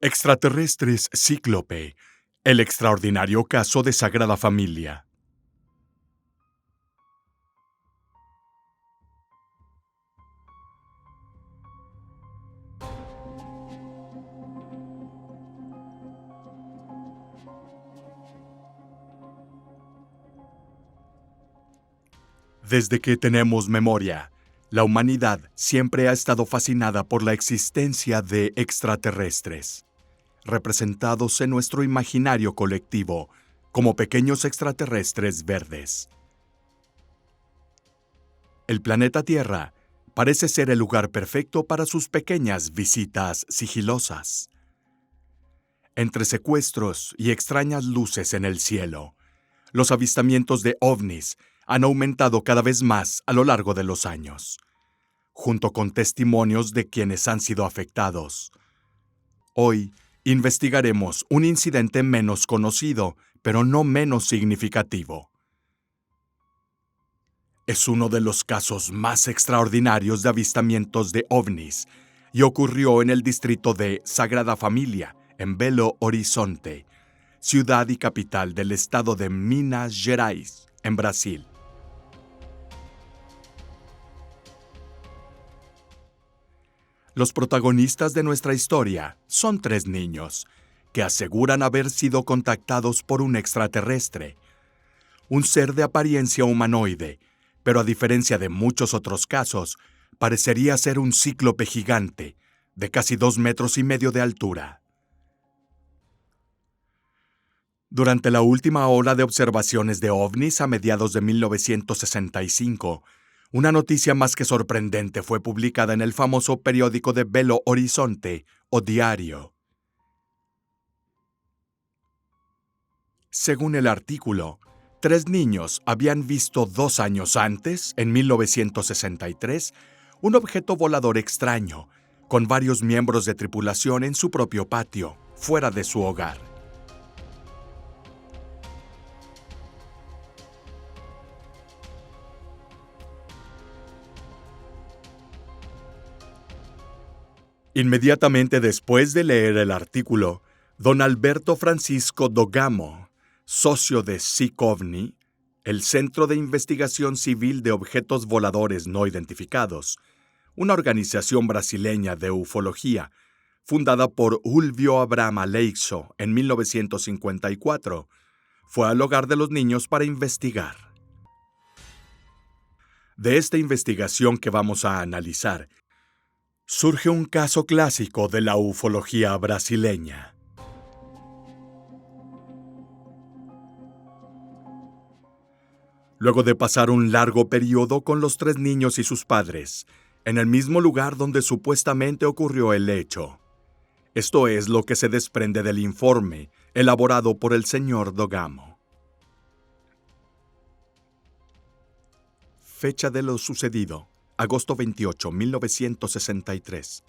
Extraterrestres Cíclope, el extraordinario caso de Sagrada Familia. Desde que tenemos memoria, la humanidad siempre ha estado fascinada por la existencia de extraterrestres, representados en nuestro imaginario colectivo como pequeños extraterrestres verdes. El planeta Tierra parece ser el lugar perfecto para sus pequeñas visitas sigilosas. Entre secuestros y extrañas luces en el cielo, los avistamientos de ovnis han aumentado cada vez más a lo largo de los años, junto con testimonios de quienes han sido afectados. Hoy investigaremos un incidente menos conocido, pero no menos significativo. Es uno de los casos más extraordinarios de avistamientos de ovnis y ocurrió en el distrito de Sagrada Familia, en Belo Horizonte, ciudad y capital del estado de Minas Gerais, en Brasil. Los protagonistas de nuestra historia son tres niños, que aseguran haber sido contactados por un extraterrestre, un ser de apariencia humanoide, pero a diferencia de muchos otros casos, parecería ser un cíclope gigante, de casi 2,5 metros de altura. Durante la última ola de observaciones de ovnis a mediados de 1965, una noticia más que sorprendente fue publicada en el famoso periódico de Belo Horizonte, o Diario. Según el artículo, 3 niños habían visto 2 años antes, en 1963, un objeto volador extraño, con varios miembros de tripulación en su propio patio, fuera de su hogar. Inmediatamente después de leer el artículo, don Alberto Francisco Dogamo, socio de SICOVNI, el Centro de Investigación Civil de Objetos Voladores No Identificados, una organización brasileña de ufología, fundada por Fulvio Abraham Aleixo en 1954, fue al hogar de los niños para investigar. De esta investigación que vamos a analizar, surge un caso clásico de la ufología brasileña. Luego de pasar un largo periodo con los 3 niños y sus padres, en el mismo lugar donde supuestamente ocurrió el hecho. Esto es lo que se desprende del informe elaborado por el señor Dogamo. Fecha de lo sucedido: agosto 28, 1963.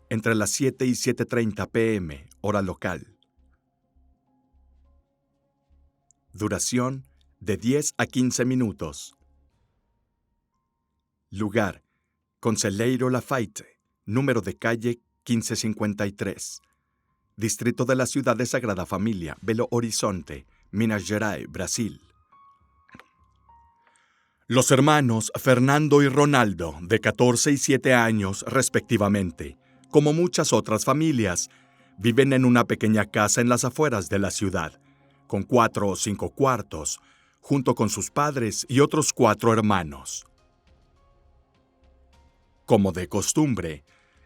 Entre las 7 y 7:30 p.m., hora local. Duración de 10 a 15 minutos. Lugar: Conselheiro Lafayette, número de calle 1553. Distrito de la ciudad de Sagrada Familia, Belo Horizonte, Minas Gerais, Brasil. Los hermanos Fernando y Ronaldo, de 14 y 7 años respectivamente, como muchas otras familias, viven en una pequeña casa en las afueras de la ciudad, con 4 o 5 cuartos, junto con sus padres y otros 4 hermanos. Como de costumbre,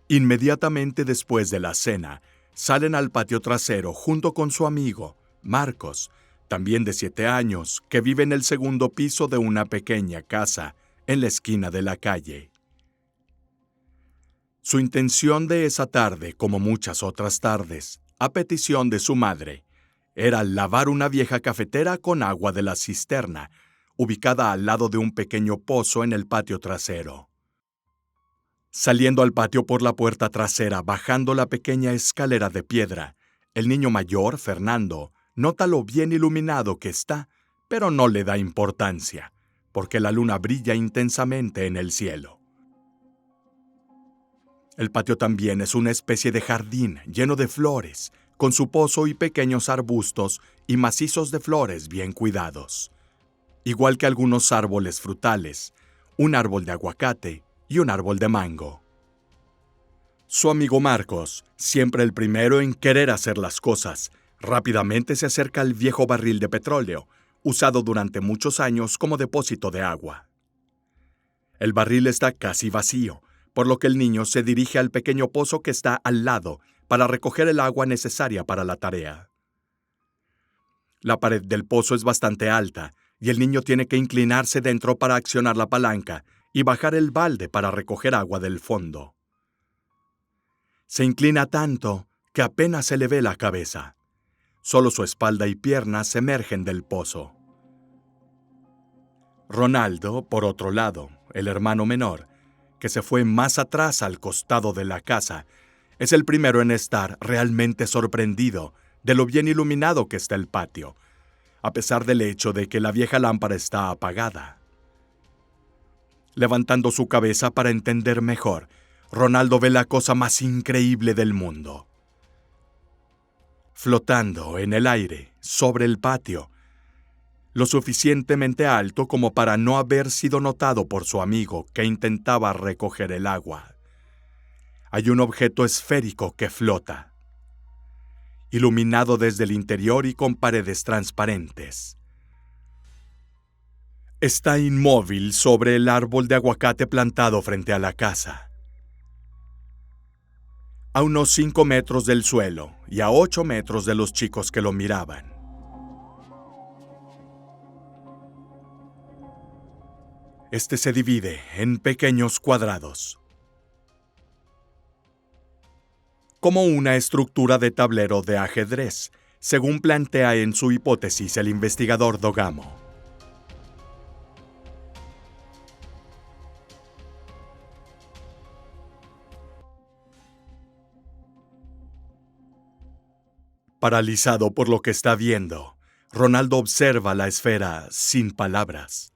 inmediatamente después de la cena, salen al patio trasero junto con su amigo, Marcos, también de 7 años, que vive en el segundo piso de una pequeña casa en la esquina de la calle. Su intención de esa tarde, como muchas otras tardes, a petición de su madre, era lavar una vieja cafetera con agua de la cisterna, ubicada al lado de un pequeño pozo en el patio trasero. Saliendo al patio por la puerta trasera, bajando la pequeña escalera de piedra, el niño mayor, Fernando, nota lo bien iluminado que está, pero no le da importancia, porque la luna brilla intensamente en el cielo. El patio también es una especie de jardín lleno de flores, con su pozo y pequeños arbustos y macizos de flores bien cuidados, igual que algunos árboles frutales, un árbol de aguacate y un árbol de mango. Su amigo Marcos, siempre el primero en querer hacer las cosas, rápidamente se acerca al viejo barril de petróleo, usado durante muchos años como depósito de agua. El barril está casi vacío, por lo que el niño se dirige al pequeño pozo que está al lado para recoger el agua necesaria para la tarea. La pared del pozo es bastante alta y el niño tiene que inclinarse dentro para accionar la palanca y bajar el balde para recoger agua del fondo. Se inclina tanto que apenas se le ve la cabeza. Solo su espalda y piernas emergen del pozo. Ronaldo, por otro lado, el hermano menor, que se fue más atrás al costado de la casa, es el primero en estar realmente sorprendido de lo bien iluminado que está el patio, a pesar del hecho de que la vieja lámpara está apagada. Levantando su cabeza para entender mejor, Ronaldo ve la cosa más increíble del mundo. Flotando en el aire, sobre el patio, lo suficientemente alto como para no haber sido notado por su amigo que intentaba recoger el agua. Hay un objeto esférico que flota, iluminado desde el interior y con paredes transparentes. Está inmóvil sobre el árbol de aguacate plantado frente a la casa. A unos 5 metros del suelo y a 8 metros de los chicos que lo miraban. Este se divide en pequeños cuadrados, como una estructura de tablero de ajedrez, según plantea en su hipótesis el investigador Dogamo. Paralizado por lo que está viendo, Ronaldo observa la esfera sin palabras.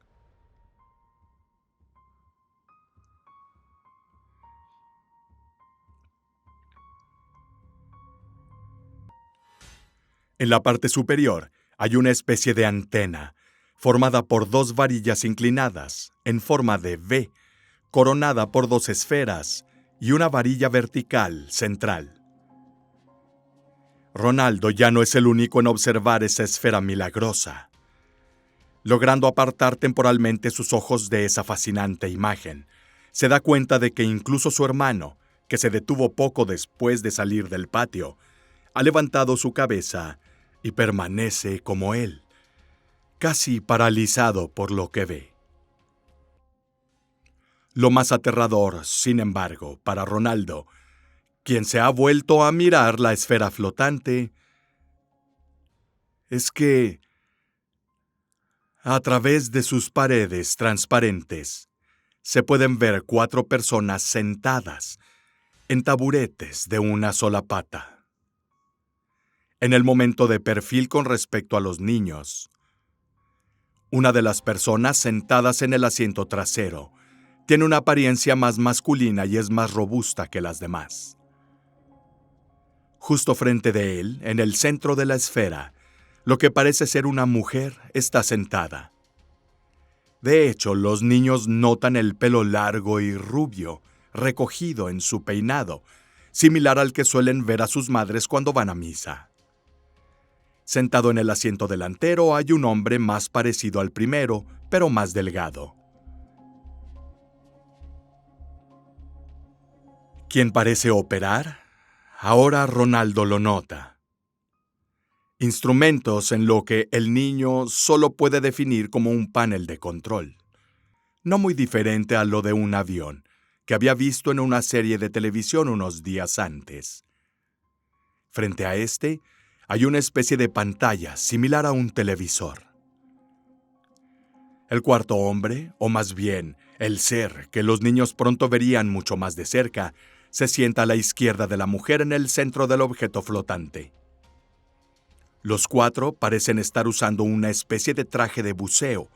En la parte superior hay una especie de antena, formada por 2 varillas inclinadas, en forma de V, coronada por 2 esferas y una varilla vertical central. Ronaldo ya no es el único en observar esa esfera milagrosa. Logrando apartar temporalmente sus ojos de esa fascinante imagen, se da cuenta de que incluso su hermano, que se detuvo poco después de salir del patio, ha levantado su cabeza y permanece como él, casi paralizado por lo que ve. Lo más aterrador, sin embargo, para Ronaldo, quien se ha vuelto a mirar la esfera flotante, es que, a través de sus paredes transparentes, se pueden ver 4 personas sentadas en taburetes de una sola pata. En el momento de perfil con respecto a los niños, una de las personas sentadas en el asiento trasero tiene una apariencia más masculina y es más robusta que las demás. Justo frente de él, en el centro de la esfera, lo que parece ser una mujer está sentada. De hecho, los niños notan el pelo largo y rubio, recogido en su peinado, similar al que suelen ver a sus madres cuando van a misa. Sentado en el asiento delantero hay un hombre más parecido al primero, pero más delgado. ¿Quién parece operar? Ahora Ronaldo lo nota. Instrumentos en lo que el niño solo puede definir como un panel de control. No muy diferente a lo de un avión, que había visto en una serie de televisión unos días antes. Frente a este, hay una especie de pantalla similar a un televisor. El cuarto hombre, o más bien, el ser que los niños pronto verían mucho más de cerca, se sienta a la izquierda de la mujer en el centro del objeto flotante. Los 4 parecen estar usando una especie de traje de buceo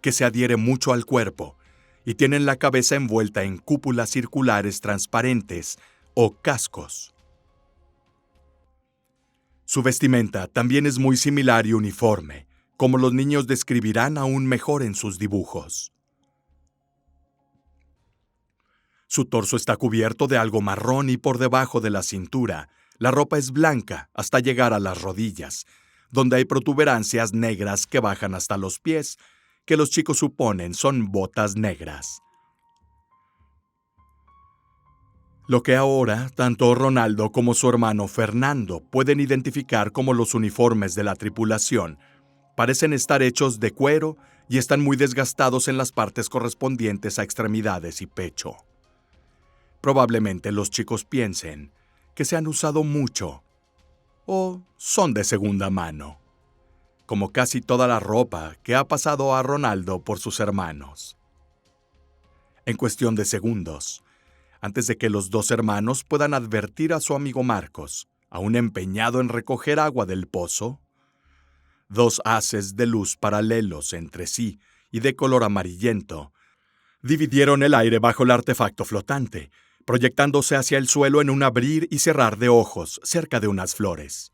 que se adhiere mucho al cuerpo y tienen la cabeza envuelta en cúpulas circulares transparentes o cascos. Su vestimenta también es muy similar y uniforme, como los niños describirán aún mejor en sus dibujos. Su torso está cubierto de algo marrón y por debajo de la cintura, la ropa es blanca hasta llegar a las rodillas, donde hay protuberancias negras que bajan hasta los pies, que los chicos suponen son botas negras. Lo que ahora tanto Ronaldo como su hermano Fernando pueden identificar como los uniformes de la tripulación, parecen estar hechos de cuero y están muy desgastados en las partes correspondientes a extremidades y pecho. Probablemente los chicos piensen que se han usado mucho o son de segunda mano, como casi toda la ropa que ha pasado a Ronaldo por sus hermanos. En cuestión de segundos, antes de que los dos hermanos puedan advertir a su amigo Marcos, aún empeñado en recoger agua del pozo, dos haces de luz paralelos entre sí y de color amarillento dividieron el aire bajo el artefacto flotante, proyectándose hacia el suelo en un abrir y cerrar de ojos cerca de unas flores.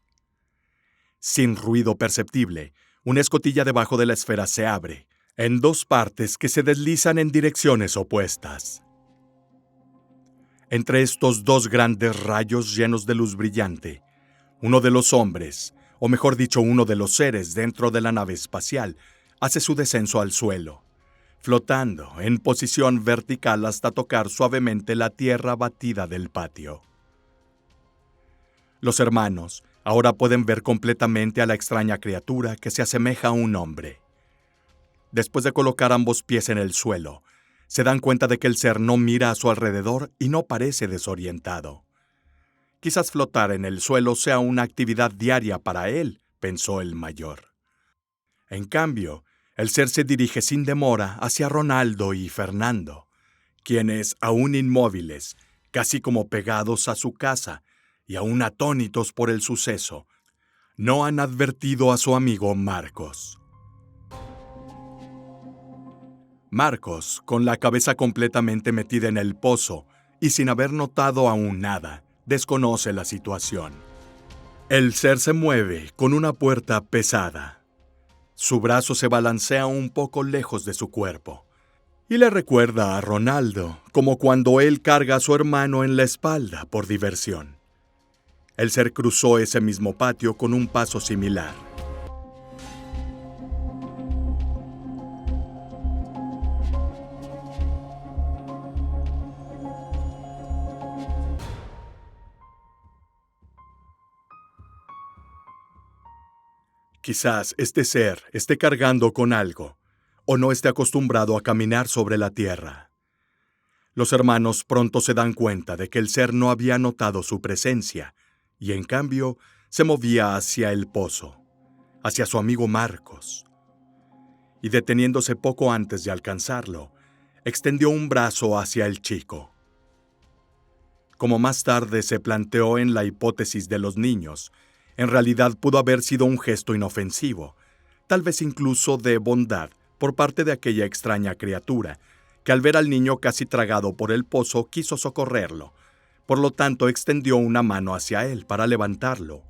Sin ruido perceptible, una escotilla debajo de la esfera se abre, en dos partes que se deslizan en direcciones opuestas. Entre estos dos grandes rayos llenos de luz brillante, uno de los hombres, o mejor dicho, uno de los seres dentro de la nave espacial, hace su descenso al suelo, flotando en posición vertical hasta tocar suavemente la tierra batida del patio. Los hermanos ahora pueden ver completamente a la extraña criatura que se asemeja a un hombre. Después de colocar ambos pies en el suelo, se dan cuenta de que el ser no mira a su alrededor y no parece desorientado. Quizás flotar en el suelo sea una actividad diaria para él, pensó el mayor. En cambio, el ser se dirige sin demora hacia Ronaldo y Fernando, quienes, aún inmóviles, casi como pegados a su casa y aún atónitos por el suceso, no han advertido a su amigo Marcos. Marcos, con la cabeza completamente metida en el pozo y sin haber notado aún nada, desconoce la situación. El ser se mueve con una puerta pesada. Su brazo se balancea un poco lejos de su cuerpo y le recuerda a Ronaldo, como cuando él carga a su hermano en la espalda por diversión. El ser cruzó ese mismo patio con un paso similar. Quizás este ser esté cargando con algo, o no esté acostumbrado a caminar sobre la tierra. Los hermanos pronto se dan cuenta de que el ser no había notado su presencia, y en cambio se movía hacia el pozo, hacia su amigo Marcos. Y deteniéndose poco antes de alcanzarlo, extendió un brazo hacia el chico. Como más tarde se planteó en la hipótesis de los niños, en realidad pudo haber sido un gesto inofensivo, tal vez incluso de bondad por parte de aquella extraña criatura, que al ver al niño casi tragado por el pozo quiso socorrerlo, por lo tanto extendió una mano hacia él para levantarlo.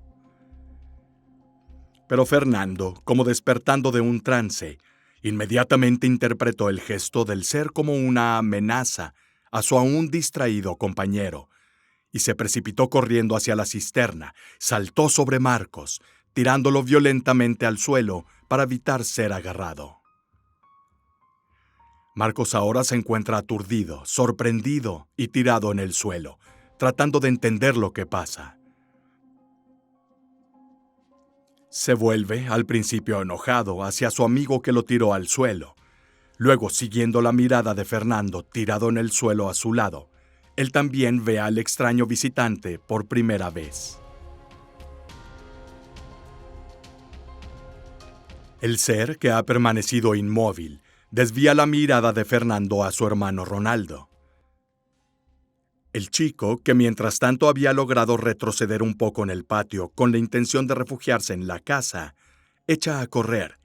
Pero Fernando, como despertando de un trance, inmediatamente interpretó el gesto del ser como una amenaza a su aún distraído compañero, y se precipitó corriendo hacia la cisterna, saltó sobre Marcos, tirándolo violentamente al suelo para evitar ser agarrado. Marcos ahora se encuentra aturdido, sorprendido y tirado en el suelo, tratando de entender lo que pasa. Se vuelve, al principio enojado, hacia su amigo que lo tiró al suelo. Luego, siguiendo la mirada de Fernando tirado en el suelo a su lado, él también ve al extraño visitante por primera vez. El ser, que ha permanecido inmóvil, desvía la mirada de Fernando a su hermano Ronaldo. El chico, que mientras tanto había logrado retroceder un poco en el patio con la intención de refugiarse en la casa, echa a correr,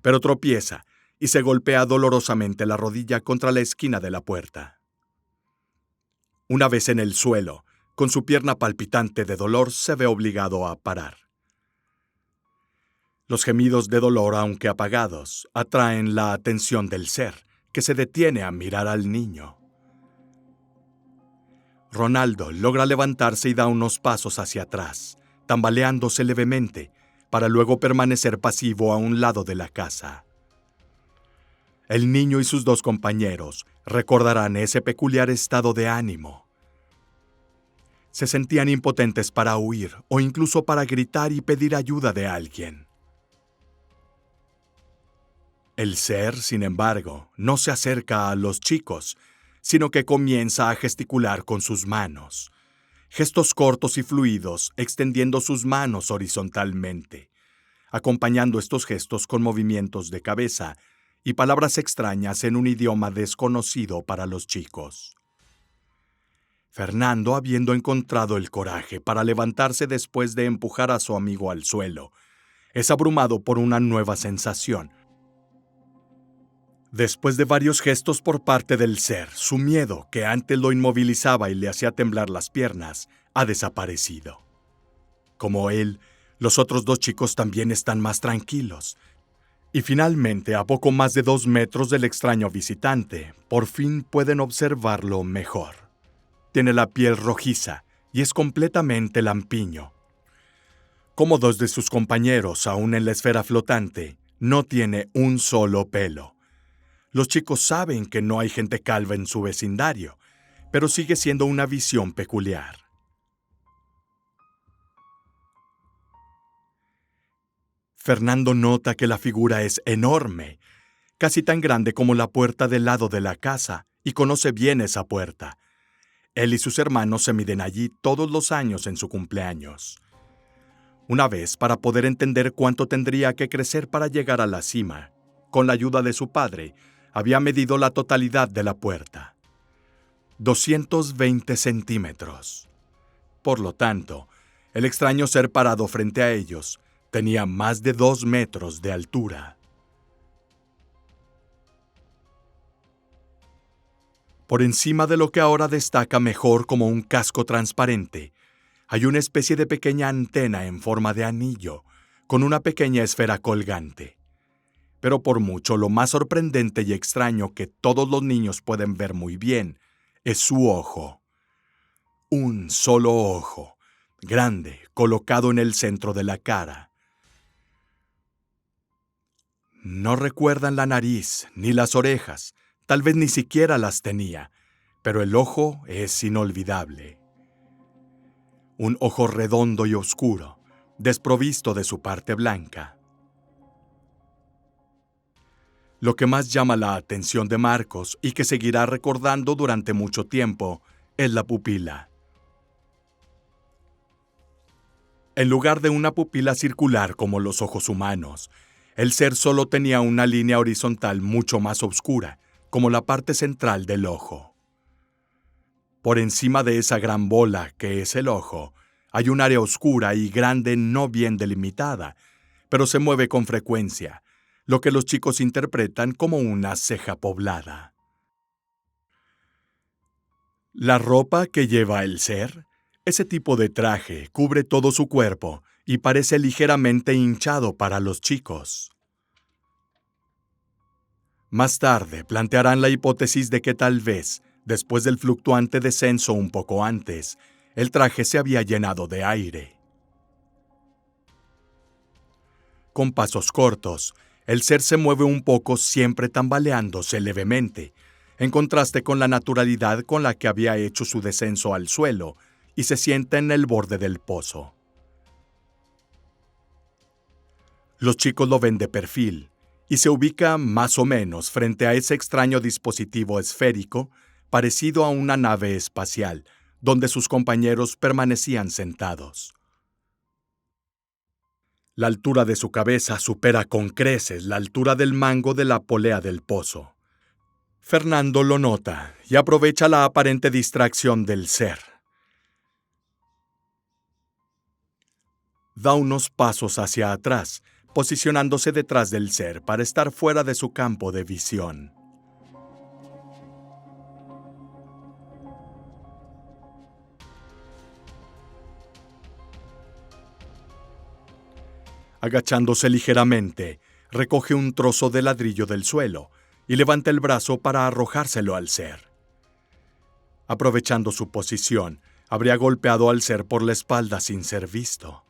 pero tropieza y se golpea dolorosamente la rodilla contra la esquina de la puerta. Una vez en el suelo, con su pierna palpitante de dolor, se ve obligado a parar. Los gemidos de dolor, aunque apagados, atraen la atención del ser, que se detiene a mirar al niño. Ronaldo logra levantarse y da unos pasos hacia atrás, tambaleándose levemente, para luego permanecer pasivo a un lado de la casa. El niño y sus dos compañeros recordarán ese peculiar estado de ánimo. Se sentían impotentes para huir o incluso para gritar y pedir ayuda de alguien. El ser, sin embargo, no se acerca a los chicos, sino que comienza a gesticular con sus manos. Gestos cortos y fluidos, extendiendo sus manos horizontalmente, acompañando estos gestos con movimientos de cabeza y palabras extrañas en un idioma desconocido para los chicos. Fernando, habiendo encontrado el coraje para levantarse después de empujar a su amigo al suelo, es abrumado por una nueva sensación. Después de varios gestos por parte del ser, su miedo, que antes lo inmovilizaba y le hacía temblar las piernas, ha desaparecido. Como él, los otros dos chicos también están más tranquilos. Y finalmente, a poco más de 2 metros del extraño visitante, por fin pueden observarlo mejor. Tiene la piel rojiza y es completamente lampiño. Como 2 de sus compañeros, aún en la esfera flotante, no tiene un solo pelo. Los chicos saben que no hay gente calva en su vecindario, pero sigue siendo una visión peculiar. Fernando nota que la figura es enorme, casi tan grande como la puerta del lado de la casa, y conoce bien esa puerta. Él y sus hermanos se miden allí todos los años en su cumpleaños. Una vez, para poder entender cuánto tendría que crecer para llegar a la cima, con la ayuda de su padre, había medido la totalidad de la puerta. 220 centímetros. Por lo tanto, el extraño ser parado frente a ellos tenía más de 2 metros de altura. Por encima de lo que ahora destaca mejor como un casco transparente, hay una especie de pequeña antena en forma de anillo, con una pequeña esfera colgante. Pero por mucho, lo más sorprendente y extraño que todos los niños pueden ver muy bien es su ojo. Un solo ojo, grande, colocado en el centro de la cara. No recuerdan la nariz ni las orejas, tal vez ni siquiera las tenía, pero el ojo es inolvidable. Un ojo redondo y oscuro, desprovisto de su parte blanca. Lo que más llama la atención de Marcos y que seguirá recordando durante mucho tiempo es la pupila. En lugar de una pupila circular como los ojos humanos, el ser solo tenía una línea horizontal mucho más oscura, como la parte central del ojo. Por encima de esa gran bola que es el ojo, hay un área oscura y grande no bien delimitada, pero se mueve con frecuencia, lo que los chicos interpretan como una ceja poblada. La ropa que lleva el ser, ese tipo de traje, cubre todo su cuerpo y parece ligeramente hinchado para los chicos. Más tarde plantearán la hipótesis de que tal vez, después del fluctuante descenso un poco antes, el traje se había llenado de aire. Con pasos cortos, el ser se mueve un poco, siempre tambaleándose levemente, en contraste con la naturalidad con la que había hecho su descenso al suelo, y se sienta en el borde del pozo. Los chicos lo ven de perfil, y se ubica más o menos frente a ese extraño dispositivo esférico, parecido a una nave espacial, donde sus compañeros permanecían sentados. La altura de su cabeza supera con creces la altura del mango de la polea del pozo. Fernando lo nota y aprovecha la aparente distracción del ser. Da unos pasos hacia atrás, posicionándose detrás del ser para estar fuera de su campo de visión. Agachándose ligeramente, recoge un trozo de ladrillo del suelo y levanta el brazo para arrojárselo al ser. Aprovechando su posición, habría golpeado al ser por la espalda sin ser visto.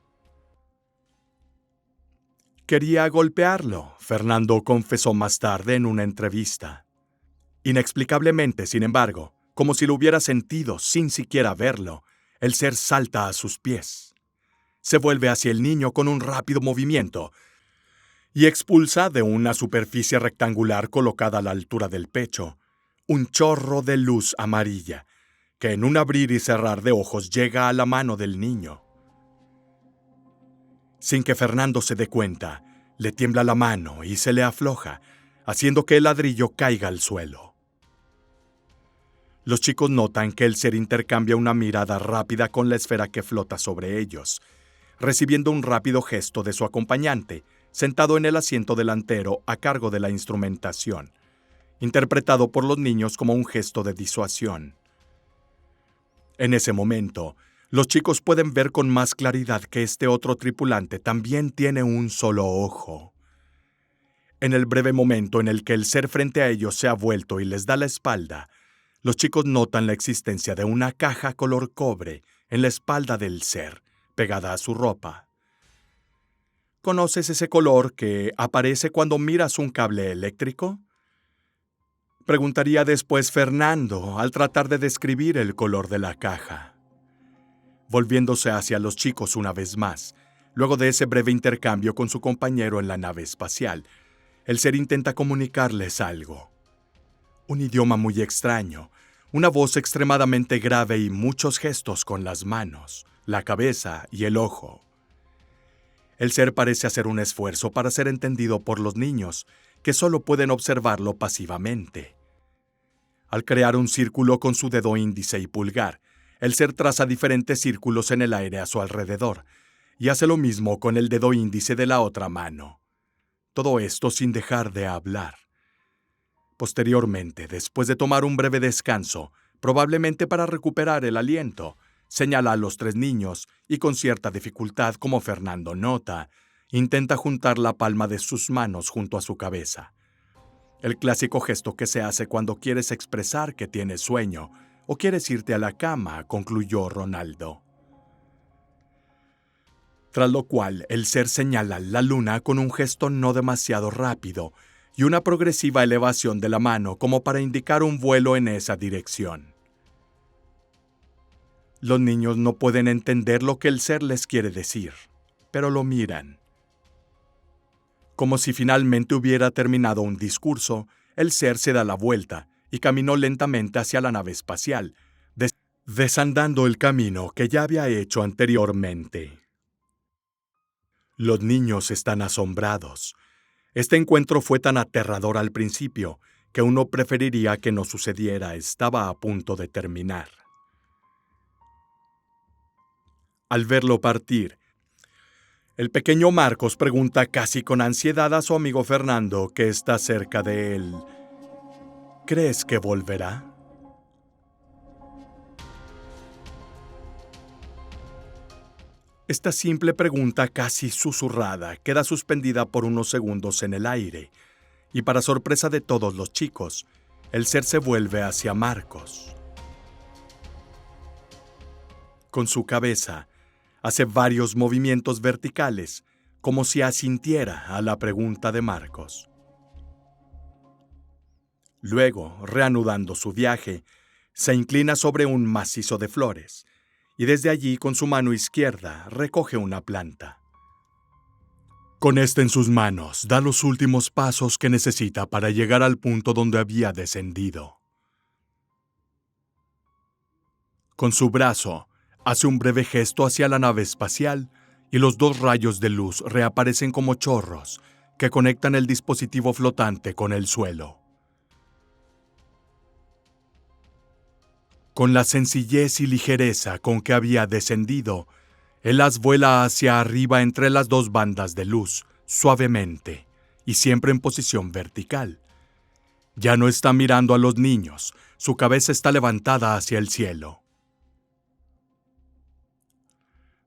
Quería golpearlo, Fernando confesó más tarde en una entrevista. Inexplicablemente, sin embargo, como si lo hubiera sentido sin siquiera verlo, el ser salta a sus pies. Se vuelve hacia el niño con un rápido movimiento y expulsa de una superficie rectangular colocada a la altura del pecho un chorro de luz amarilla que en un abrir y cerrar de ojos llega a la mano del niño. Sin que Fernando se dé cuenta, le tiembla la mano y se le afloja, haciendo que el ladrillo caiga al suelo. Los chicos notan que el ser intercambia una mirada rápida con la esfera que flota sobre ellos, recibiendo un rápido gesto de su acompañante, sentado en el asiento delantero a cargo de la instrumentación, interpretado por los niños como un gesto de disuasión. En ese momento, los chicos pueden ver con más claridad que este otro tripulante también tiene un solo ojo. En el breve momento en el que el ser frente a ellos se ha vuelto y les da la espalda, los chicos notan la existencia de una caja color cobre en la espalda del ser, pegada a su ropa. ¿Conoces ese color que aparece cuando miras un cable eléctrico? Preguntaría después Fernando al tratar de describir el color de la caja. Volviéndose hacia los chicos una vez más, luego de ese breve intercambio con su compañero en la nave espacial, el ser intenta comunicarles algo. Un idioma muy extraño, una voz extremadamente grave y muchos gestos con las manos, la cabeza y el ojo. El ser parece hacer un esfuerzo para ser entendido por los niños, que solo pueden observarlo pasivamente. Al crear un círculo con su dedo índice y pulgar, el ser traza diferentes círculos en el aire a su alrededor, y hace lo mismo con el dedo índice de la otra mano. Todo esto sin dejar de hablar. Posteriormente, después de tomar un breve descanso, probablemente para recuperar el aliento, señala a los tres niños y con cierta dificultad, como Fernando nota, intenta juntar la palma de sus manos junto a su cabeza. El clásico gesto que se hace cuando quieres expresar que tienes sueño o quieres irte a la cama, concluyó Ronaldo. Tras lo cual, el ser señala la luna con un gesto no demasiado rápido y una progresiva elevación de la mano como para indicar un vuelo en esa dirección. Los niños no pueden entender lo que el ser les quiere decir, pero lo miran. Como si finalmente hubiera terminado un discurso, el ser se da la vuelta y caminó lentamente hacia la nave espacial, desandando el camino que ya había hecho anteriormente. Los niños están asombrados. Este encuentro fue tan aterrador al principio que uno preferiría que no sucediera. Estaba a punto de terminar. Al verlo partir, el pequeño Marcos pregunta casi con ansiedad a su amigo Fernando, que está cerca de él: ¿crees que volverá? Esta simple pregunta casi susurrada queda suspendida por unos segundos en el aire, y para sorpresa de todos los chicos, el ser se vuelve hacia Marcos. Con su cabeza, hace varios movimientos verticales, como si asintiera a la pregunta de Marcos. Luego, reanudando su viaje, se inclina sobre un macizo de flores, y desde allí con su mano izquierda recoge una planta. Con esta en sus manos, da los últimos pasos que necesita para llegar al punto donde había descendido. Con su brazo, hace un breve gesto hacia la nave espacial y los dos rayos de luz reaparecen como chorros que conectan el dispositivo flotante con el suelo. Con la sencillez y ligereza con que había descendido, el haz vuela hacia arriba entre las dos bandas de luz, suavemente, y siempre en posición vertical. Ya no está mirando a los niños, su cabeza está levantada hacia el cielo.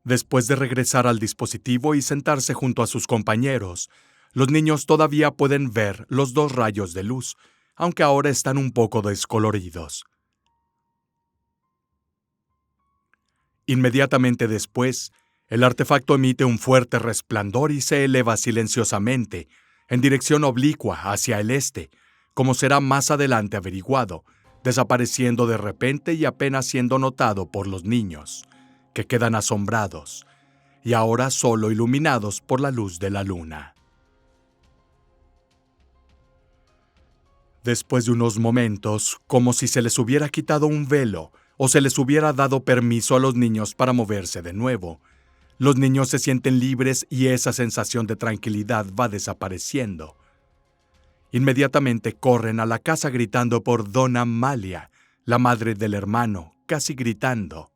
Después de regresar al dispositivo y sentarse junto a sus compañeros, los niños todavía pueden ver los dos rayos de luz, aunque ahora están un poco descoloridos. Inmediatamente después, el artefacto emite un fuerte resplandor y se eleva silenciosamente, en dirección oblicua hacia el este, como será más adelante averiguado, desapareciendo de repente y apenas siendo notado por los niños, que quedan asombrados, y ahora solo iluminados por la luz de la luna. Después de unos momentos, como si se les hubiera quitado un velo o se les hubiera dado permiso a los niños para moverse de nuevo, los niños se sienten libres y esa sensación de tranquilidad va desapareciendo. Inmediatamente corren a la casa gritando por Donna Malia, la madre del hermano, casi gritando.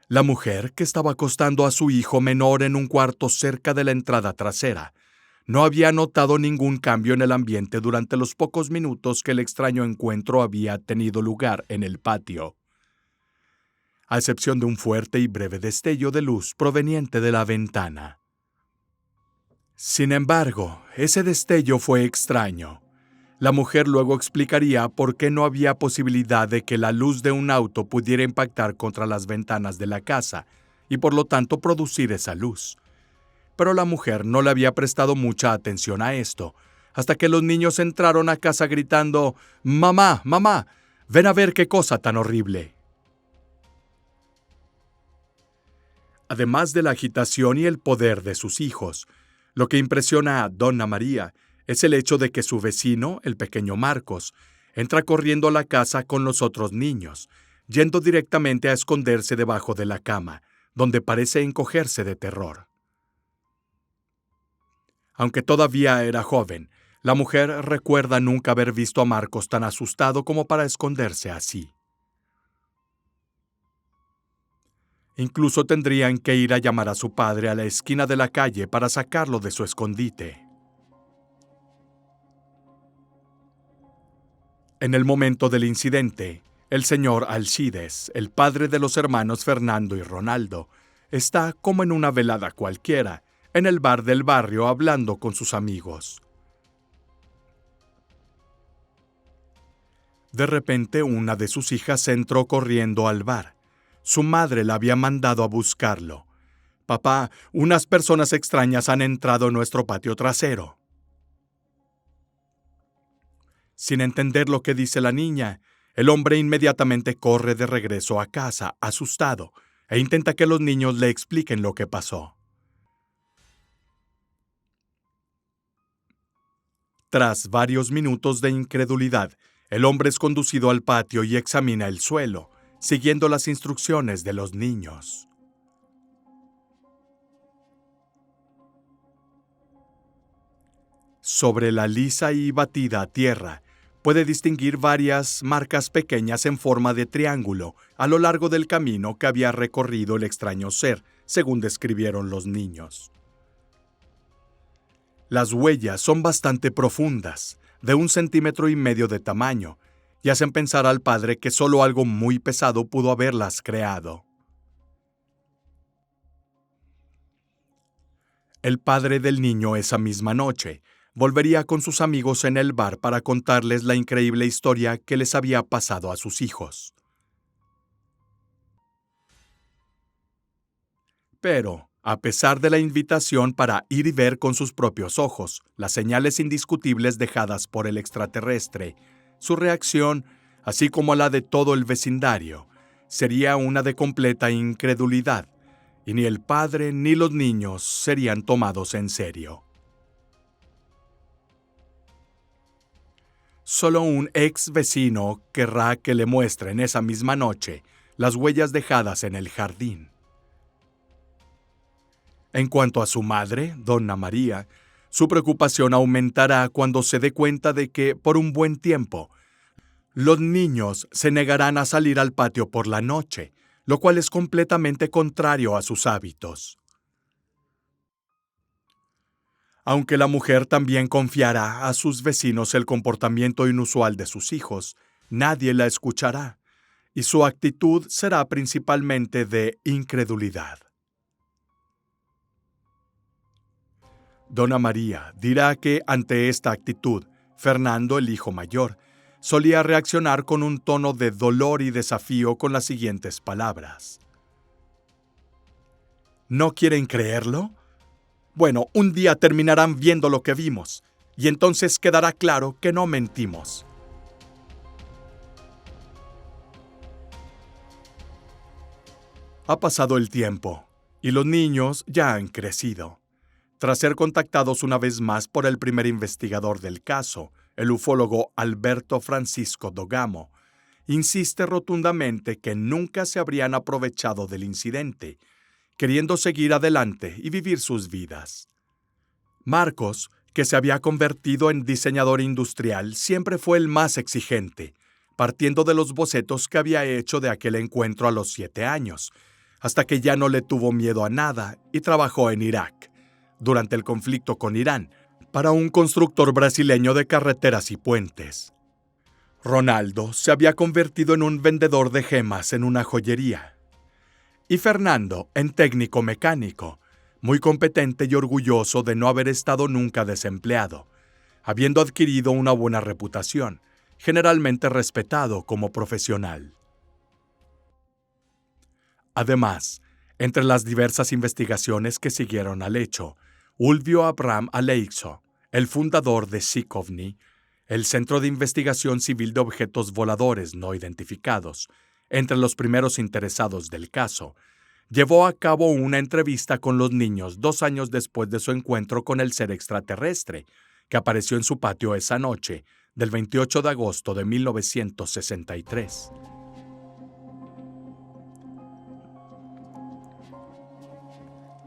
La mujer, que estaba acostando a su hijo menor en un cuarto cerca de la entrada trasera, no había notado ningún cambio en el ambiente durante los pocos minutos que el extraño encuentro había tenido lugar en el patio, a excepción de un fuerte y breve destello de luz proveniente de la ventana. Sin embargo, ese destello fue extraño. La mujer luego explicaría por qué no había posibilidad de que la luz de un auto pudiera impactar contra las ventanas de la casa y por lo tanto producir esa luz. Pero la mujer no le había prestado mucha atención a esto, hasta que los niños entraron a casa gritando: «¡Mamá, mamá! ¡Ven a ver qué cosa tan horrible!». Además de la agitación y el poder de sus hijos, lo que impresiona a Donna María es el hecho de que su vecino, el pequeño Marcos, entra corriendo a la casa con los otros niños, yendo directamente a esconderse debajo de la cama, donde parece encogerse de terror. Aunque todavía era joven, la mujer recuerda nunca haber visto a Marcos tan asustado como para esconderse así. Incluso tendrían que ir a llamar a su padre a la esquina de la calle para sacarlo de su escondite. En el momento del incidente, el señor Alcides, el padre de los hermanos Fernando y Ronaldo, está como en una velada cualquiera, en el bar del barrio hablando con sus amigos. De repente, una de sus hijas entró corriendo al bar. Su madre la había mandado a buscarlo. «Papá, unas personas extrañas han entrado en nuestro patio trasero». Sin entender lo que dice la niña, el hombre inmediatamente corre de regreso a casa, asustado, e intenta que los niños le expliquen lo que pasó. Tras varios minutos de incredulidad, el hombre es conducido al patio y examina el suelo, siguiendo las instrucciones de los niños. Sobre la lisa y batida tierra, puede distinguir varias marcas pequeñas en forma de triángulo a lo largo del camino que había recorrido el extraño ser, según describieron los niños. Las huellas son bastante profundas, de 1,5 centímetros de tamaño, y hacen pensar al padre que solo algo muy pesado pudo haberlas creado. El padre del niño esa misma noche volvería con sus amigos en el bar para contarles la increíble historia que les había pasado a sus hijos. Pero, a pesar de la invitación para ir y ver con sus propios ojos las señales indiscutibles dejadas por el extraterrestre, su reacción, así como la de todo el vecindario, sería una de completa incredulidad, y ni el padre ni los niños serían tomados en serio. Solo un ex vecino querrá que le muestren esa misma noche las huellas dejadas en el jardín. En cuanto a su madre, Donna María, su preocupación aumentará cuando se dé cuenta de que, por un buen tiempo, los niños se negarán a salir al patio por la noche, lo cual es completamente contrario a sus hábitos. Aunque la mujer también confiará a sus vecinos el comportamiento inusual de sus hijos, nadie la escuchará, y su actitud será principalmente de incredulidad. Dona María dirá que ante esta actitud, Fernando, el hijo mayor, solía reaccionar con un tono de dolor y desafío con las siguientes palabras. ¿No quieren creerlo? Bueno, un día terminarán viendo lo que vimos, y entonces quedará claro que no mentimos. Ha pasado el tiempo, y los niños ya han crecido. Tras ser contactados una vez más por el primer investigador del caso, el ufólogo Alberto Francisco Dogamo, insiste rotundamente que nunca se habrían aprovechado del incidente, queriendo seguir adelante y vivir sus vidas. Marcos, que se había convertido en diseñador industrial, siempre fue el más exigente, partiendo de los bocetos que había hecho de aquel encuentro a los 7 años, hasta que ya no le tuvo miedo a nada y trabajó en Irak, durante el conflicto con Irán, para un constructor brasileño de carreteras y puentes. Ronaldo se había convertido en un vendedor de gemas en una joyería. Y Fernando en técnico mecánico, muy competente y orgulloso de no haber estado nunca desempleado, habiendo adquirido una buena reputación, generalmente respetado como profesional. Además, entre las diversas investigaciones que siguieron al hecho, Ulvio Abraham Aleixo, el fundador de SICOVNI, el Centro de Investigación Civil de Objetos Voladores No Identificados, entre los primeros interesados del caso, llevó a cabo una entrevista con los niños 2 años después de su encuentro con el ser extraterrestre, que apareció en su patio esa noche, del 28 de agosto de 1963.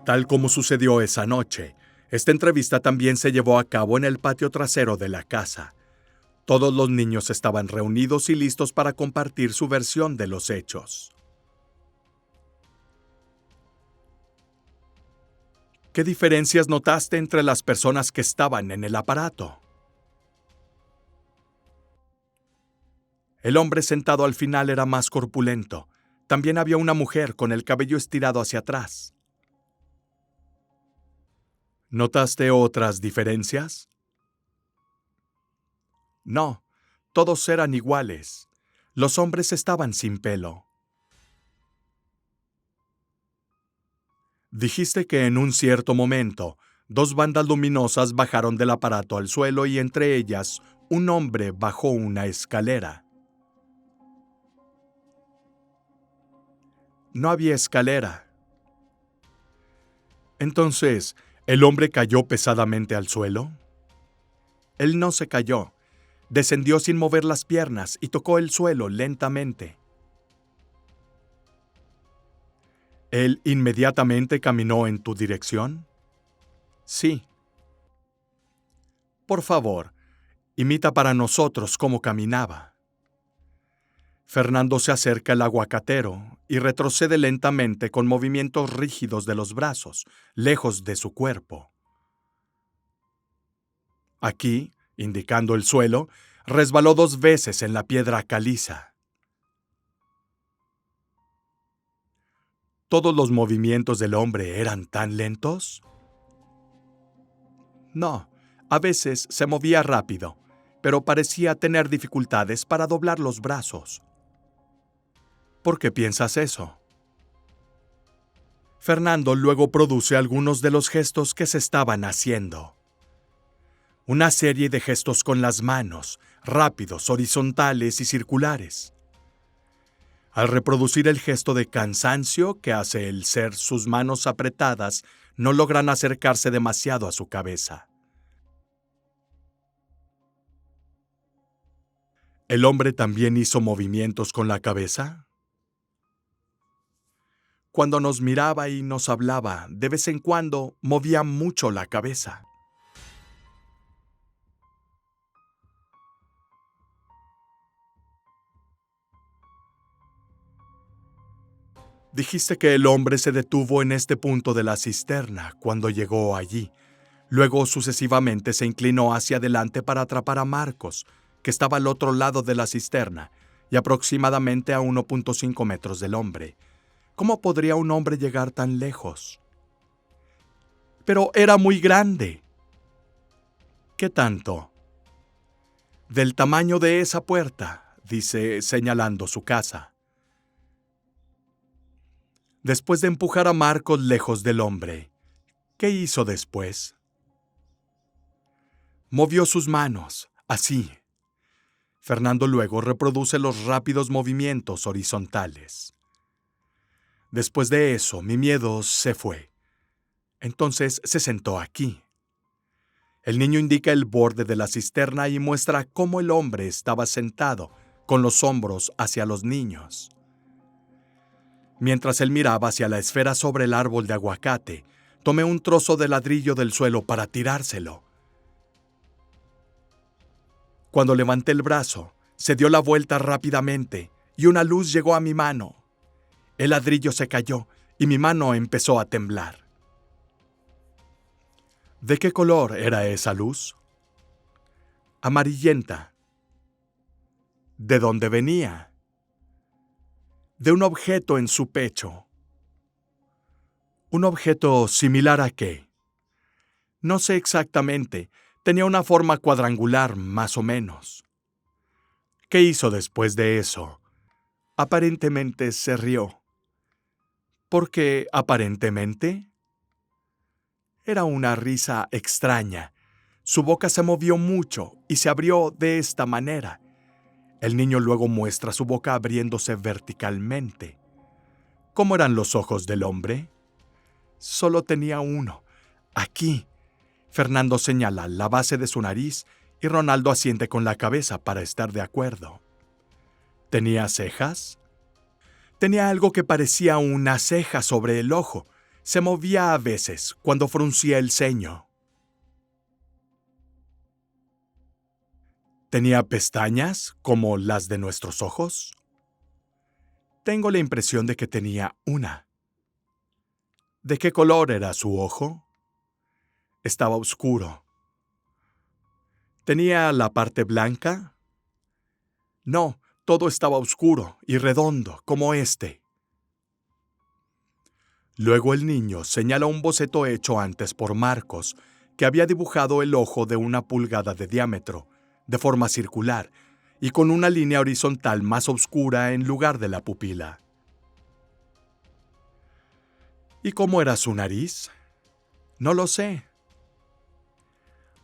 Tal como sucedió esa noche, esta entrevista también se llevó a cabo en el patio trasero de la casa. Todos los niños estaban reunidos y listos para compartir su versión de los hechos. ¿Qué diferencias notaste entre las personas que estaban en el aparato? El hombre sentado al final era más corpulento. También había una mujer con el cabello estirado hacia atrás. ¿Notaste otras diferencias? No, todos eran iguales. Los hombres estaban sin pelo. Dijiste que en un cierto momento, 2 bandas luminosas bajaron del aparato al suelo y entre ellas, un hombre bajó una escalera. No había escalera. Entonces, ¿el hombre cayó pesadamente al suelo? Él no se cayó. Descendió sin mover las piernas y tocó el suelo lentamente. ¿Él inmediatamente caminó en tu dirección? Sí. Por favor, imita para nosotros cómo caminaba. Fernando se acerca al aguacatero y retrocede lentamente con movimientos rígidos de los brazos, lejos de su cuerpo. Aquí, indicando el suelo, resbaló 2 veces en la piedra caliza. ¿Todos los movimientos del hombre eran tan lentos? No, a veces se movía rápido, pero parecía tener dificultades para doblar los brazos. ¿Por qué piensas eso? Fernando luego produce algunos de los gestos que se estaban haciendo. Una serie de gestos con las manos, rápidos, horizontales y circulares. Al reproducir el gesto de cansancio que hace el ser, sus manos apretadas no logran acercarse demasiado a su cabeza. ¿El hombre también hizo movimientos con la cabeza? Cuando nos miraba y nos hablaba, de vez en cuando movía mucho la cabeza. Dijiste que el hombre se detuvo en este punto de la cisterna cuando llegó allí. Luego sucesivamente se inclinó hacia adelante para atrapar a Marcos, que estaba al otro lado de la cisterna, y aproximadamente a 1.5 metros del hombre. ¿Cómo podría un hombre llegar tan lejos? Pero era muy grande. ¿Qué tanto? Del tamaño de esa puerta, dice señalando su casa. Después de empujar a Marcos lejos del hombre, ¿qué hizo después? Movió sus manos, así. Fernando luego reproduce los rápidos movimientos horizontales. Después de eso, mi miedo se fue. Entonces se sentó aquí. El niño indica el borde de la cisterna y muestra cómo el hombre estaba sentado, con los hombros hacia los niños. Mientras él miraba hacia la esfera sobre el árbol de aguacate, tomé un trozo de ladrillo del suelo para tirárselo. Cuando levanté el brazo, se dio la vuelta rápidamente y una luz llegó a mi mano. El ladrillo se cayó y mi mano empezó a temblar. ¿De qué color era esa luz? Amarillenta. ¿De dónde venía? De un objeto en su pecho. ¿Un objeto similar a qué? No sé exactamente. Tenía una forma cuadrangular, más o menos. ¿Qué hizo después de eso? Aparentemente se rió. ¿Por qué aparentemente? Era una risa extraña. Su boca se movió mucho y se abrió de esta manera. El niño luego muestra su boca abriéndose verticalmente. ¿Cómo eran los ojos del hombre? Solo tenía uno. Aquí. Fernando señala la base de su nariz y Ronaldo asiente con la cabeza para estar de acuerdo. ¿Tenía cejas? Tenía algo que parecía una ceja sobre el ojo. Se movía a veces cuando fruncía el ceño. ¿Tenía pestañas como las de nuestros ojos? Tengo la impresión de que tenía una. ¿De qué color era su ojo? Estaba oscuro. ¿Tenía la parte blanca? No, todo estaba oscuro y redondo, como este. Luego el niño señala un boceto hecho antes por Marcos, que había dibujado el ojo de 1 pulgada de diámetro, de forma circular, y con una línea horizontal más oscura en lugar de la pupila. ¿Y cómo era su nariz? No lo sé.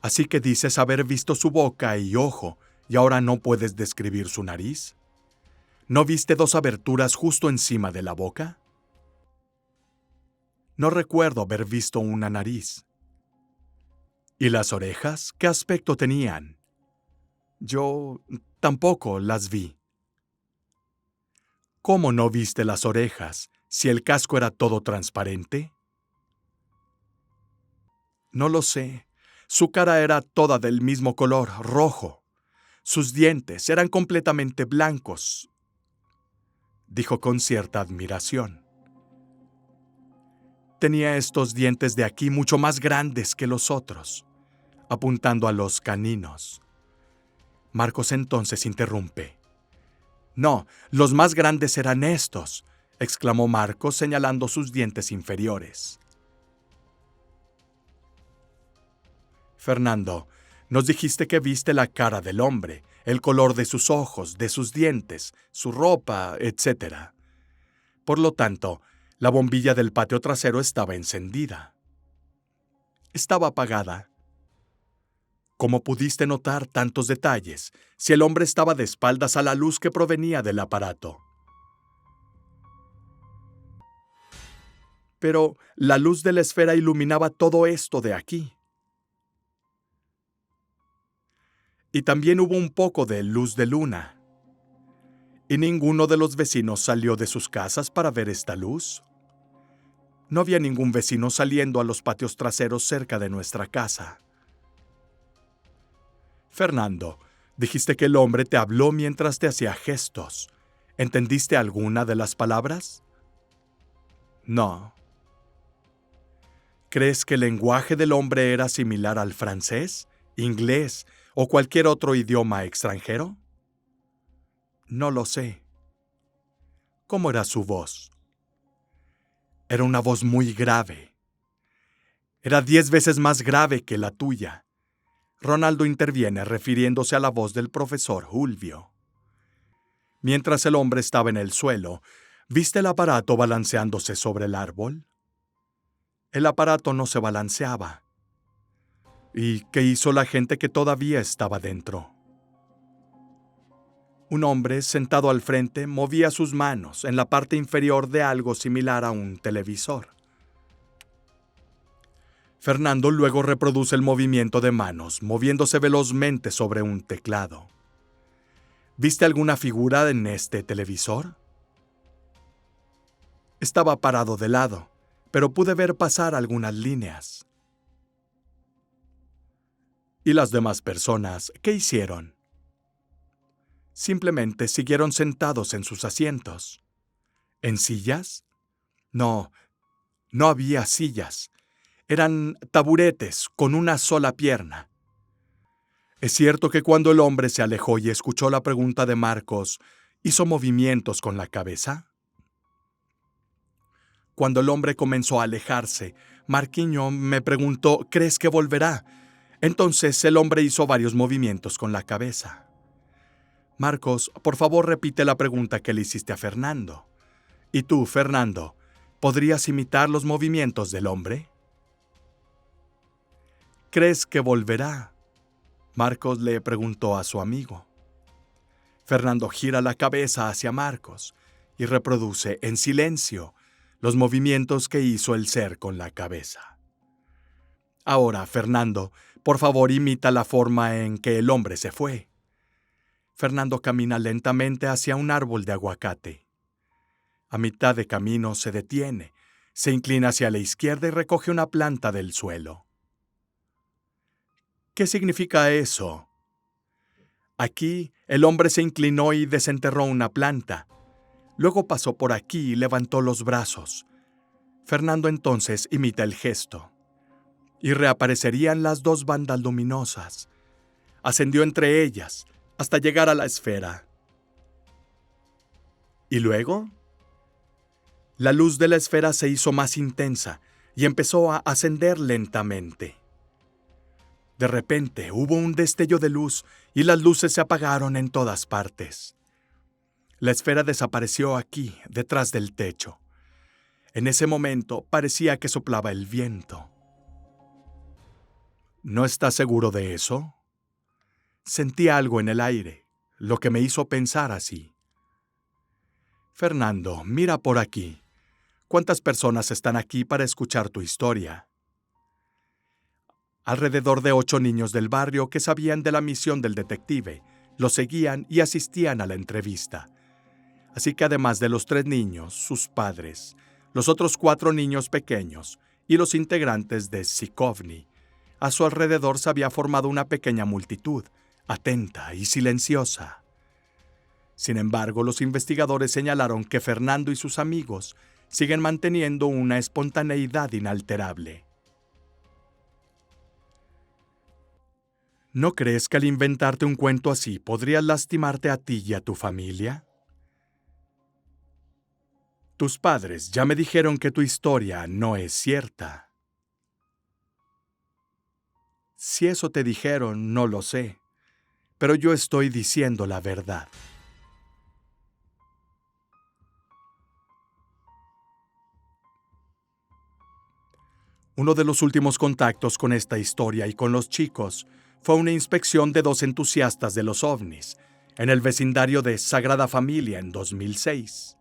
¿Así que dices haber visto su boca y ojo, y ahora no puedes describir su nariz? ¿No viste 2 aberturas justo encima de la boca? No recuerdo haber visto una nariz. ¿Y las orejas? ¿Qué aspecto tenían? Yo tampoco las vi. ¿Cómo no viste las orejas, si el casco era todo transparente? No lo sé. Su cara era toda del mismo color, rojo. Sus dientes eran completamente blancos, dijo con cierta admiración. Tenía estos dientes de aquí mucho más grandes que los otros, apuntando a los caninos. Marcos entonces interrumpe. No, los más grandes eran estos, exclamó Marcos señalando sus dientes inferiores. Fernando, nos dijiste que viste la cara del hombre, el color de sus ojos, de sus dientes, su ropa, etc. Por lo tanto, la bombilla del patio trasero estaba encendida. Estaba apagada. ¿Cómo pudiste notar tantos detalles si el hombre estaba de espaldas a la luz que provenía del aparato? Pero la luz de la esfera iluminaba todo esto de aquí. Y también hubo un poco de luz de luna. ¿Y ninguno de los vecinos salió de sus casas para ver esta luz? No había ningún vecino saliendo a los patios traseros cerca de nuestra casa. Fernando, dijiste que el hombre te habló mientras te hacía gestos. ¿Entendiste alguna de las palabras? No. ¿Crees que el lenguaje del hombre era similar al francés, inglés o cualquier otro idioma extranjero? No lo sé. ¿Cómo era su voz? Era una voz muy grave. Era 10 veces más grave que la tuya. Ronaldo interviene refiriéndose a la voz del profesor Julio. Mientras el hombre estaba en el suelo, ¿viste el aparato balanceándose sobre el árbol? El aparato no se balanceaba. ¿Y qué hizo la gente que todavía estaba dentro? Un hombre sentado al frente movía sus manos en la parte inferior de algo similar a un televisor. Fernando luego reproduce el movimiento de manos, moviéndose velozmente sobre un teclado. ¿Viste alguna figura en este televisor? Estaba parado de lado, pero pude ver pasar algunas líneas. ¿Y las demás personas qué hicieron? Simplemente siguieron sentados en sus asientos. ¿En sillas? No, no había sillas. Eran taburetes con una sola pierna. Es cierto que cuando el hombre se alejó y escuchó la pregunta de Marcos, ¿hizo movimientos con la cabeza? Cuando el hombre comenzó a alejarse, Marquiño me preguntó, ¿crees que volverá? Entonces el hombre hizo varios movimientos con la cabeza. Marcos, por favor repite la pregunta que le hiciste a Fernando. ¿Y tú, Fernando, podrías imitar los movimientos del hombre? ¿Crees que volverá? Marcos le preguntó a su amigo. Fernando gira la cabeza hacia Marcos y reproduce en silencio los movimientos que hizo el ser con la cabeza. Ahora, Fernando, por favor imita la forma en que el hombre se fue. Fernando camina lentamente hacia un árbol de aguacate. A mitad de camino se detiene, se inclina hacia la izquierda y recoge una planta del suelo. ¿Qué significa eso? Aquí, el hombre se inclinó y desenterró una planta. Luego pasó por aquí y levantó los brazos. Fernando entonces imita el gesto. Y reaparecerían las dos bandas luminosas. Ascendió entre ellas hasta llegar a la esfera. ¿Y luego? La luz de la esfera se hizo más intensa y empezó a ascender lentamente. De repente hubo un destello de luz y las luces se apagaron en todas partes. La esfera desapareció aquí, detrás del techo. En ese momento parecía que soplaba el viento. ¿No estás seguro de eso? Sentí algo en el aire, lo que me hizo pensar así. Fernando, mira por aquí. ¿Cuántas personas están aquí para escuchar tu historia? Alrededor de 8 niños del barrio que sabían de la misión del detective, lo seguían y asistían a la entrevista. Así que además de los 3 niños, sus padres, los otros 4 niños pequeños y los integrantes de Sikovny, a su alrededor se había formado una pequeña multitud, atenta y silenciosa. Sin embargo, los investigadores señalaron que Fernando y sus amigos siguen manteniendo una espontaneidad inalterable. ¿No crees que al inventarte un cuento así podrías lastimarte a ti y a tu familia? Tus padres ya me dijeron que tu historia no es cierta. Si eso te dijeron, no lo sé, pero yo estoy diciendo la verdad. Uno de los últimos contactos con esta historia y con los chicos fue una inspección de 2 entusiastas de los ovnis en el vecindario de Sagrada Familia en 2006.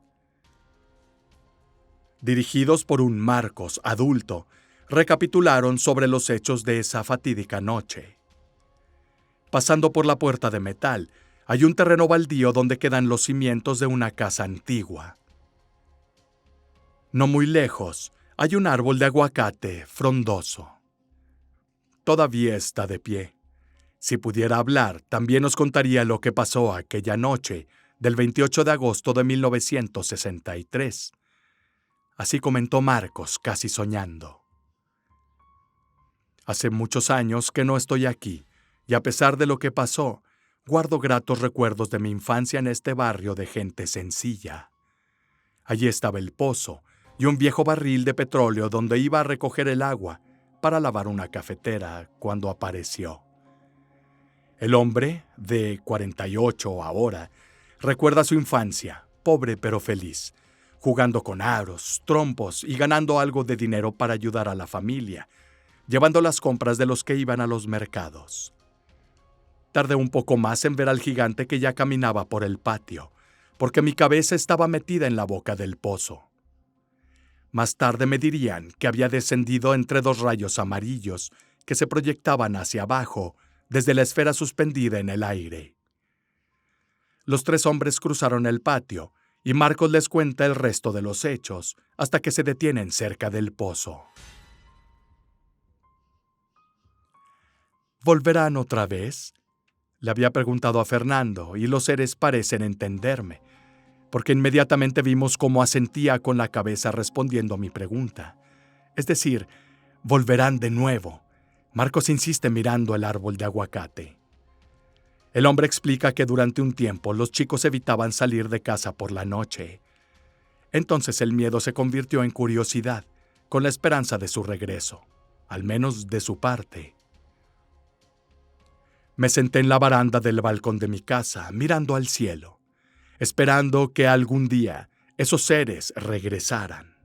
Dirigidos por un Marcos adulto, recapitularon sobre los hechos de esa fatídica noche. Pasando por la puerta de metal, hay un terreno baldío donde quedan los cimientos de una casa antigua. No muy lejos, hay un árbol de aguacate frondoso. Todavía está de pie. Si pudiera hablar, también nos contaría lo que pasó aquella noche del 28 de agosto de 1963. Así comentó Marcos, casi soñando. Hace muchos años que no estoy aquí, y a pesar de lo que pasó, guardo gratos recuerdos de mi infancia en este barrio de gente sencilla. Allí estaba el pozo y un viejo barril de petróleo donde iba a recoger el agua para lavar una cafetera cuando apareció. El hombre, de 48 ahora, recuerda su infancia, pobre pero feliz, jugando con aros, trompos y ganando algo de dinero para ayudar a la familia, llevando las compras de los que iban a los mercados. Tardé un poco más en ver al gigante que ya caminaba por el patio, porque mi cabeza estaba metida en la boca del pozo. Más tarde me dirían que había descendido entre dos rayos amarillos que se proyectaban hacia abajo desde la esfera suspendida en el aire. Los tres hombres cruzaron el patio y Marcos les cuenta el resto de los hechos hasta que se detienen cerca del pozo. ¿Volverán otra vez?, le había preguntado a Fernando, y los seres parecen entenderme, porque inmediatamente vimos cómo asentía con la cabeza respondiendo a mi pregunta. Es decir, volverán de nuevo. Marcos insiste mirando el árbol de aguacate. El hombre explica que durante un tiempo los chicos evitaban salir de casa por la noche. Entonces el miedo se convirtió en curiosidad, con la esperanza de su regreso, al menos de su parte. Me senté en la baranda del balcón de mi casa, mirando al cielo, esperando que algún día esos seres regresaran.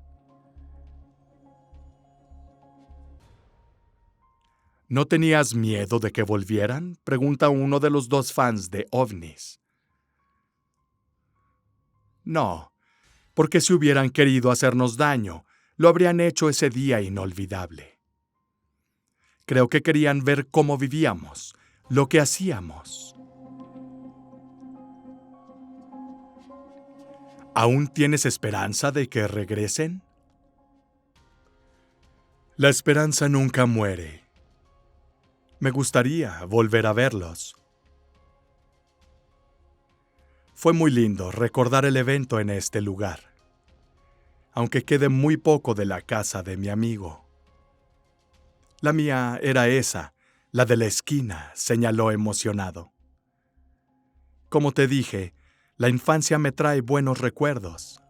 ¿No tenías miedo de que volvieran?, pregunta uno de los dos fans de ovnis. No, porque si hubieran querido hacernos daño, lo habrían hecho ese día inolvidable. Creo que querían ver cómo vivíamos, lo que hacíamos. ¿Aún tienes esperanza de que regresen? La esperanza nunca muere. Me gustaría volver a verlos. Fue muy lindo recordar el evento en este lugar, aunque quede muy poco de la casa de mi amigo. La mía era esa, la de la esquina, señaló emocionado. Como te dije, la infancia me trae buenos recuerdos.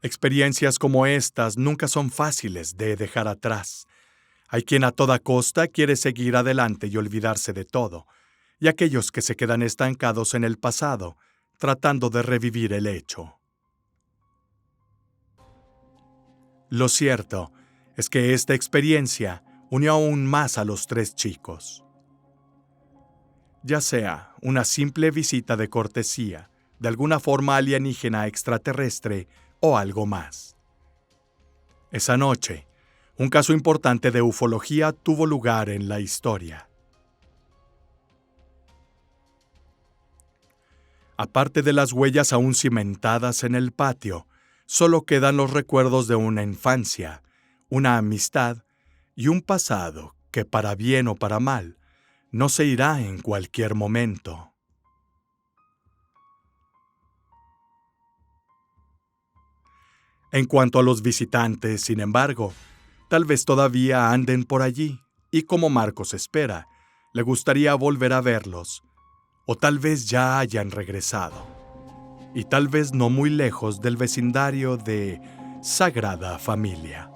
Experiencias como estas nunca son fáciles de dejar atrás. Hay quien a toda costa quiere seguir adelante y olvidarse de todo, y aquellos que se quedan estancados en el pasado, tratando de revivir el hecho. Lo cierto es que esta experiencia unió aún más a los tres chicos. Ya sea una simple visita de cortesía, de alguna forma alienígena extraterrestre o algo más. Esa noche, un caso importante de ufología tuvo lugar en la historia. Aparte de las huellas aún cimentadas en el patio, solo quedan los recuerdos de una infancia, una amistad y un pasado que, para bien o para mal, no se irá en cualquier momento. En cuanto a los visitantes, sin embargo, tal vez todavía anden por allí, y como Marcos espera, le gustaría volver a verlos, o tal vez ya hayan regresado, y tal vez no muy lejos del vecindario de Sagrada Familia.